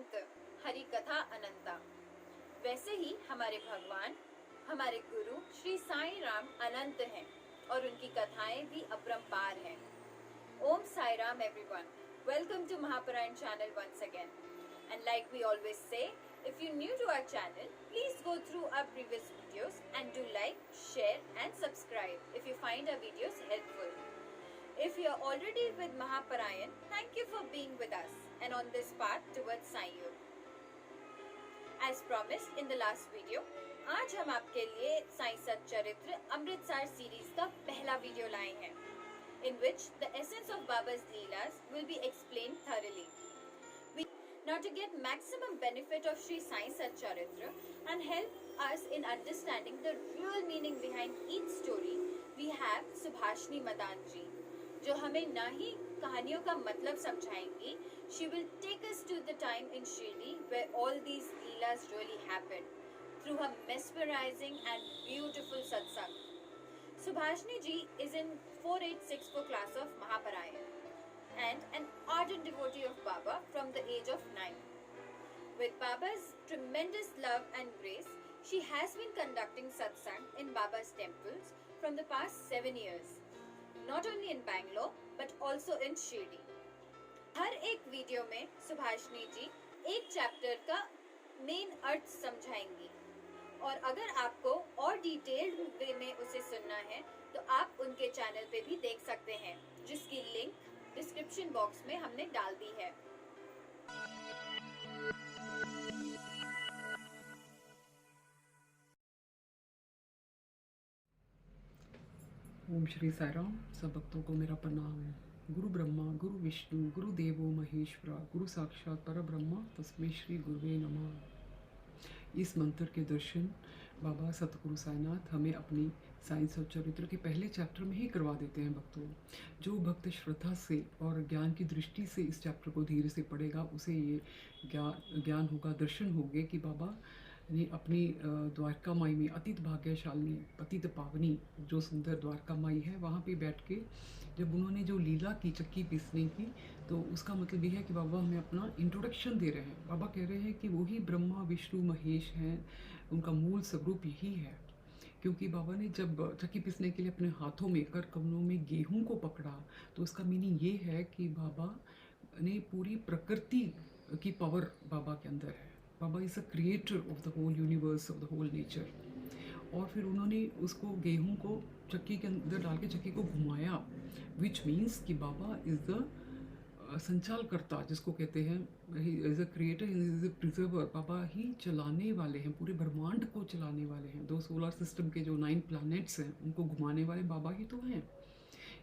अनंत, हरि कथा अनंता। वैसे ही हमारे भगवान, हमारे गुरु श्री साईं राम अनंत हैं और उनकी कथाएं भी अपरंपार हैं। Om Sai Ram everyone. Welcome to Mahaparayana channel once again. And like we always say, if you're new to our channel, please go through our previous videos and do like, share and subscribe if you find our videos helpful. If you're already with Mahaparayan, thank you for being with us and on this path towards Sai Yog. As promised in the last video, आज हम आपके लिए साईं सच्चरित्र Amritsar series का पहला video लाए हैं, in which the essence of Baba's Leelas will be explained thoroughly. Now to get maximum benefit of Sri Sai Satcharitra and help us in understanding the real meaning behind each story, we have Subhashini Madan ji, जो हमें ना ही कहानियों का मतलब समझाएंगी. She will take us to the time in Shirdi where all these Leelas really happened through her mesmerizing and beautiful satsang. Subhashini ji is in 4864 class of Mahaparayan and an ardent devotee of Baba from the age of 9. With Baba's tremendous love and grace, she has been conducting satsang in Baba's temples from the past 7 years, not only in Bangalore but also in Shirdi. हर एक video में सुभाषिनी जी एक chapter का main अर्थ समझाएंगी और अगर आपको और detailed वे में उसे सुनना है तो आप उनके चैनल पे भी देख सकते हैं, जिसकी लिंक डिस्क्रिप्शन बॉक्स में हमने डाल दी है. ओम श्री साई राम. सब भक्तों को मेरा प्रणाम है. गुरु ब्रह्मा गुरु विष्णु गुरु देवो महेश्वरा गुरु साक्षात परब्रह्मा तस्मै श्री गुरुवे नमः. इस मंत्र के दर्शन बाबा सतगुरु साईनाथ हमें अपनी साईं सच्चरित्र के पहले चैप्टर में ही करवा देते हैं. भक्तों, जो भक्त श्रद्धा से और ज्ञान की दृष्टि से इस चैप्टर को धीरे से पढ़ेगा उसे ये ज्ञान होगा, दर्शन होंगे कि बाबा ने अपनी द्वारका माई में अतीत भाग्यशाली पतित पावनी जो सुंदर द्वारका माई है वहाँ पे बैठ के जब उन्होंने जो लीला की चक्की पीसने की, तो उसका मतलब ये है कि बाबा हमें अपना इंट्रोडक्शन दे रहे हैं. बाबा कह रहे हैं कि वही ब्रह्मा विष्णु महेश हैं, उनका मूल स्वरूप यही है. क्योंकि बाबा ने जब चक्की पीसने के लिए अपने हाथों में कर कमलों में गेहूं को पकड़ा, तो उसका मीनिंग ये है कि बाबा ने पूरी प्रकृति की पावर बाबा के अंदर है. Baba is a creator of the whole universe, of the whole nature. और फिर उन्होंने उसको गेहूं को चक्की के अंदर डाल के चक्की को घुमाया, विच मीन्स कि बाबा इज़ द संचालकर्ता, जिसको कहते हैं as a creator, is a preserver. Baba ही चलाने वाले हैं, पूरे ब्रह्मांड को चलाने वाले हैं. दो सोलर सिस्टम के जो 9 प्लैनेट्स हैं उनको घुमाने वाले बाबा ही तो हैं,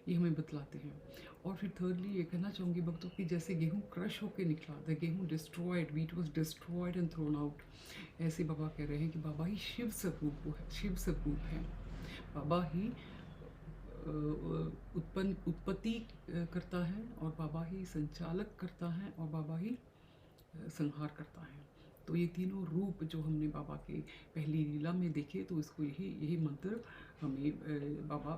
ये हमें बतलाते हैं. और फिर थर्डली ये कहना चाहूँगी भक्तों कि जैसे गेहूँ क्रश होकर निकला, द गेहूँ destroyed, wheat was destroyed and thrown out, ऐसे बाबा कह रहे हैं कि बाबा ही शिव स्वरूप है, शिव स्वरूप है. बाबा ही उत्पत्ति करता है और बाबा ही संचालक करता है और बाबा ही संहार करता है. तो ये तीनों रूप जो हमने बाबा के पहली लीला में देखे, तो इसको यही मंत्र हमें बाबा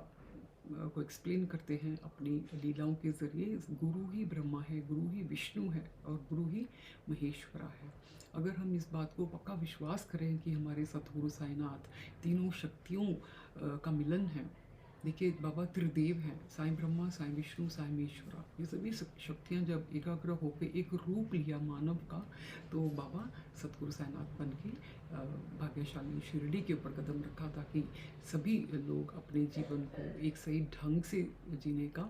को एक्सप्लेन करते हैं अपनी लीलाओं के ज़रिए. गुरु ही ब्रह्मा है, गुरु ही विष्णु है और गुरु ही महेश्वरा है. अगर हम इस बात को पक्का विश्वास करें कि हमारे सतगुरु साईनाथ तीनों शक्तियों का मिलन है. देखिए, बाबा त्रिदेव हैं, साईं ब्रह्मा, साईं विष्णु, साईं महेश्वरा. ये सभी शक्तियाँ जब एकाग्र होकर एक रूप लिया मानव का, तो बाबा सतगुरु साईनाथ बन के भाग्यशाली शिरडी के ऊपर कदम रखा ताकि सभी लोग अपने जीवन को एक सही ढंग से जीने का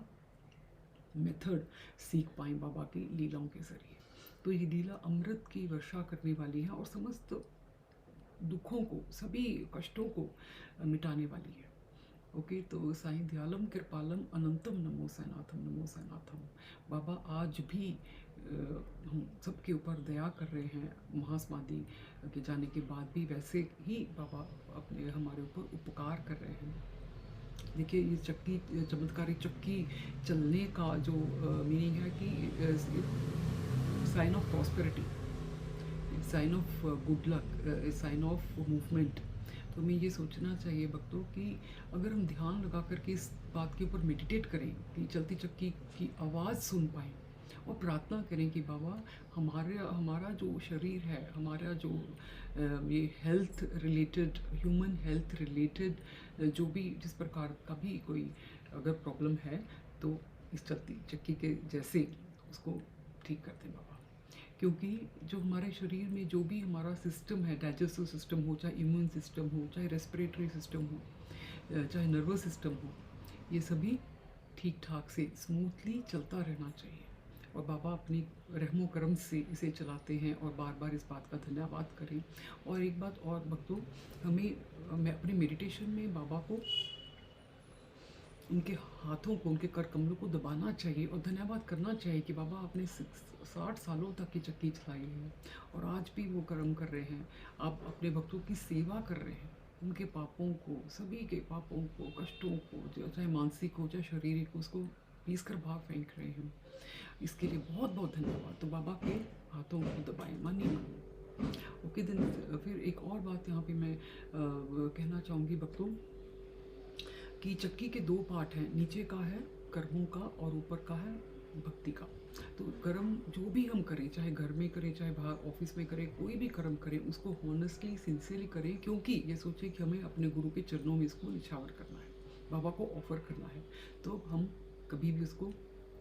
मेथड सीख पाएँ बाबा की लीलाओं के ज़रिए. तो ये लीला अमृत की वर्षा करने वाली है और समस्त दुखों को, सभी कष्टों को मिटाने वाली है. ओके, तो साईं दयालम कृपालम अनंतम नमो साईनाथम, नमो साईनाथम. बाबा आज भी हम सबके ऊपर दया कर रहे हैं. महासमाधि के जाने के बाद भी वैसे ही बाबा अपने हमारे ऊपर उपकार कर रहे हैं. देखिए, ये चक्की, चमत्कारी चक्की चलने का जो मीनिंग है कि sign of prosperity, sign of good luck, sign of movement. तो हमें ये सोचना चाहिए भक्तों कि अगर हम ध्यान लगा करके इस बात के ऊपर मेडिटेट करें कि चलती चक्की की आवाज़ सुन पाएँ, और प्रार्थना करें कि बाबा हमारा जो शरीर है, हमारा जो ये health related, human health related जो भी जिस प्रकार का भी कोई अगर प्रॉब्लम है तो इस चलती चक्की के जैसे उसको ठीक कर दें बाबा। क्योंकि जो हमारे शरीर में जो भी हमारा सिस्टम है, डाइजेस्टिव सिस्टम हो, चाहे इम्यून सिस्टम हो, चाहे रेस्पिरेटरी सिस्टम हो, चाहे नर्वस सिस्टम हो, ये सभी ठीक ठाक से स्मूथली चलता रहना चाहिए। और बाबा अपनी रहमो करम से इसे चलाते हैं और बार बार इस बात का धन्यवाद करें। और एक बात और भक्तों, मैं अपने मेडिटेशन में बाबा को, उनके हाथों को, उनके कर कमलों को दबाना चाहिए और धन्यवाद करना चाहिए कि बाबा आपने 60 सालों तक की चक्की चलाई है और आज भी वो कर्म कर रहे हैं। आप अपने भक्तों की सेवा कर रहे हैं, उनके पापों को, सभी के पापों को, कष्टों को, चाहे मानसिक हो चाहे शारीरिक हो, उसको पीस कर बाहर फेंक रहे हैं। इसके लिए बहुत बहुत धन्यवाद। तो बाबा के हाथों को दबाएं मन ही मन। ओके दिन। फिर एक और बात यहाँ पे मैं कहना चाहूँगी भक्तों कि चक्की के 2 पार्ट हैं, नीचे का है कर्मों का और ऊपर का है भक्ति का। तो कर्म जो भी हम करें, चाहे घर में करें, चाहे बाहर ऑफिस में करें, कोई भी कर्म करें उसको हॉनेस्टली सिंसियरली करें, क्योंकि ये सोचें कि हमें अपने गुरु के चरणों में इसको निछावर करना है, बाबा को ऑफर करना है। तो हम कभी भी उसको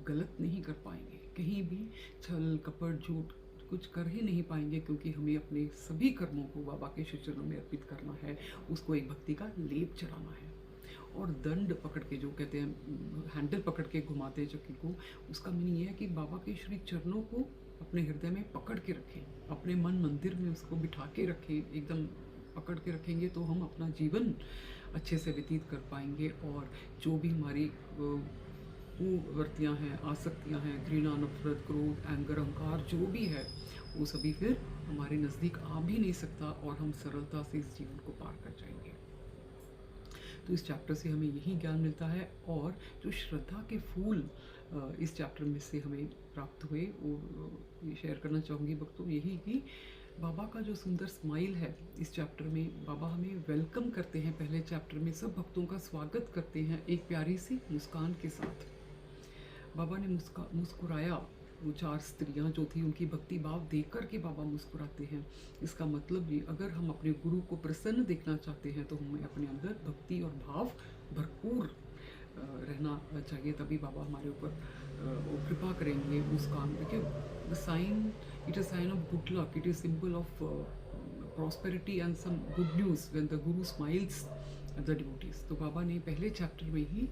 गलत नहीं कर पाएंगे, कहीं भी छल कपट झूठ कुछ कर ही नहीं पाएंगे, क्योंकि हमें अपने सभी कर्मों को बाबा के श्री चरणों में अर्पित करना है, उसको एक भक्ति का लेप चढ़ाना है। और दंड पकड़ के, जो कहते हैं हैंडल पकड़ के घुमाते हैं चक्की को, उसका मीनिंग ये है कि बाबा के श्री चरणों को अपने हृदय में पकड़ के रखें, अपने मन मंदिर में उसको बिठा के रखें, एकदम पकड़ के रखेंगे तो हम अपना जीवन अच्छे से व्यतीत कर पाएंगे। और जो भी हमारी कुवृत्तियाँ हैं, आसक्तियाँ हैं, घृणा, नफरत, क्रोध, एंगर, अहंकार जो भी है, वो सभी फिर हमारे नज़दीक आ भी नहीं सकता और हम सरलता से इस जीवन को पार कर जाएंगे। तो इस चैप्टर से हमें यही ज्ञान मिलता है। और जो श्रद्धा के फूल इस चैप्टर में से हमें प्राप्त हुए वो शेयर करना चाहूँगी भक्तों, यही कि बाबा का जो सुंदर स्माइल है इस चैप्टर में, बाबा हमें वेलकम करते हैं। पहले चैप्टर में सब भक्तों का स्वागत करते हैं एक प्यारी सी मुस्कान के साथ। बाबा ने मुस्कुराया, वो 4 स्त्रियां जो थी उनकी भक्ति भाव देख कर के बाबा मुस्कुराते हैं। इसका मतलब ये, अगर हम अपने गुरु को प्रसन्न देखना चाहते हैं तो हमें अपने अंदर भक्ति और भाव भरपूर रहना चाहिए, तभी बाबा हमारे ऊपर कृपा करेंगे। मुस्कान देखिए, the sign, it is sign of good luck, it is symbol of prosperity and some good news when the guru smiles the devotees. तो बाबा ने पहले चैप्टर में ही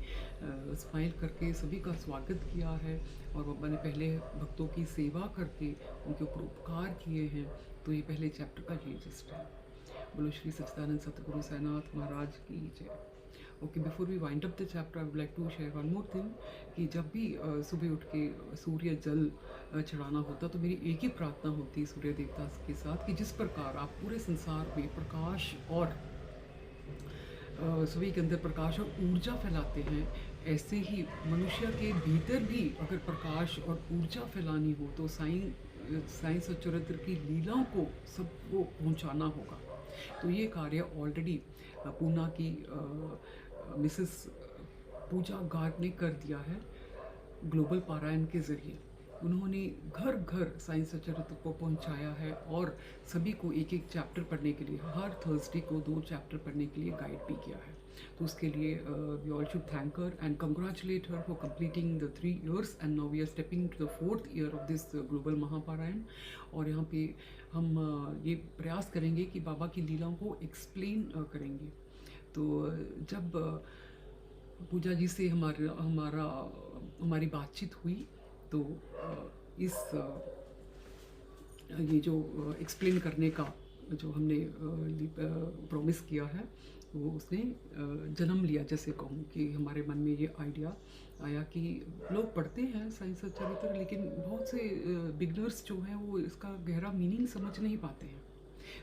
स्माइल करके सभी का स्वागत किया है और बाबा ने पहले भक्तों की सेवा करके उनके ऊपर उपकार किए हैं। तो ये पहले चैप्टर का ये जिस्ट है। बोलो श्री सच्चिदानंद सतगुरु साईनाथ महाराज की जय। Okay, before we wind up the chapter I would like to share one more thing कि जब भी सुबह उठ के सूर्य जल चढ़ाना होता तो मेरी एक ही प्रार्थना होती है सूर्य देवता के साथ कि जिस प्रकार आप पूरे संसार में प्रकाश और सभी के अंदर प्रकाश और ऊर्जा फैलाते हैं, ऐसे ही मनुष्य के भीतर भी अगर प्रकाश और ऊर्जा फैलानी हो तो साइंस और चरित्र की लीलाओं को सबको पहुंचाना होगा। तो ये कार्य ऑलरेडी पूना की मिसेस पूजा गार्ग ने कर दिया है ग्लोबल पारायण के ज़रिए। उन्होंने घर घर साइंस और चरित्र को पहुंचाया है और सभी को एक एक चैप्टर पढ़ने के लिए, हर थर्सडे को 2 चैप्टर पढ़ने के लिए गाइड भी किया है। तो उसके लिए we all should thank her and congratulate her for completing the 3 years and now we are stepping to the 4th year of this global महापारायण। और यहाँ पे हम ये प्रयास करेंगे कि बाबा की लीलाओं को एक्सप्लेन करेंगे। तो जब पूजा जी से हमारी बातचीत हुई तो ये जो एक्सप्लेन करने का जो हमने प्रॉमिस किया है वो उसने जन्म लिया, जैसे कहूँ कि हमारे मन में ये आइडिया आया कि लोग पढ़ते हैं साइंस और चरित्र, लेकिन बहुत से बिगनर्स जो हैं वो इसका गहरा मीनिंग समझ नहीं पाते हैं।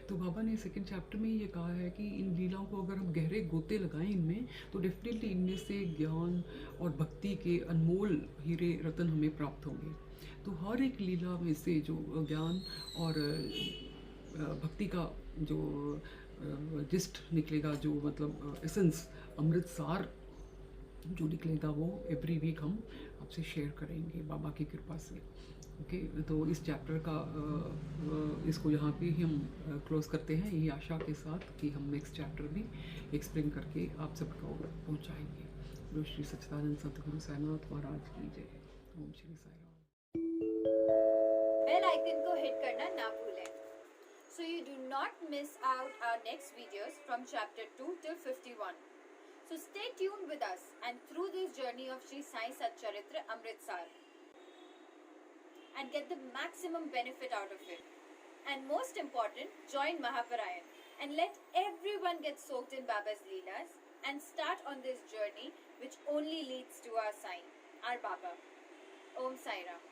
तो बाबा ने 2nd चैप्टर में ये कहा है कि इन लीलाओं को अगर हम गहरे गोते लगाएं इनमें तो डेफिनेटली इनमें से ज्ञान और भक्ति के अनमोल हीरे रतन हमें प्राप्त होंगे। तो हर एक लीला में से जो ज्ञान और भक्ति का जो जिस्ट निकलेगा, जो मतलब एसेंस, अमृत सार जो निकलेगा वो एवरी वीक हम आपसे शेयर करेंगे बाबा की कृपा से। ओके, तो इस चैप्टर का इसको यहाँ पे ही हम क्लोज करते हैं, यही आशा के साथ कि हम नेक्स्ट चैप्टर भी एक्सप्लेन करके आप सबको पहुँचाएंगे। बोलो श्री सच्चिदानंद सतगुरु साईनाथ महाराज की जय। ओम श्री साई राम। बेल आइकन को हिट करना ना भूलें, so you do not miss out our next videos from chapter 2 till 51. So stay tuned with us and through this journey of Sri Sai Satcharitra Amritsar and get the maximum benefit out of it. And most important, join Mahaparayan and let everyone get soaked in Baba's Leelas and start on this journey which only leads to our Sai, our Baba. Om Sai Ram.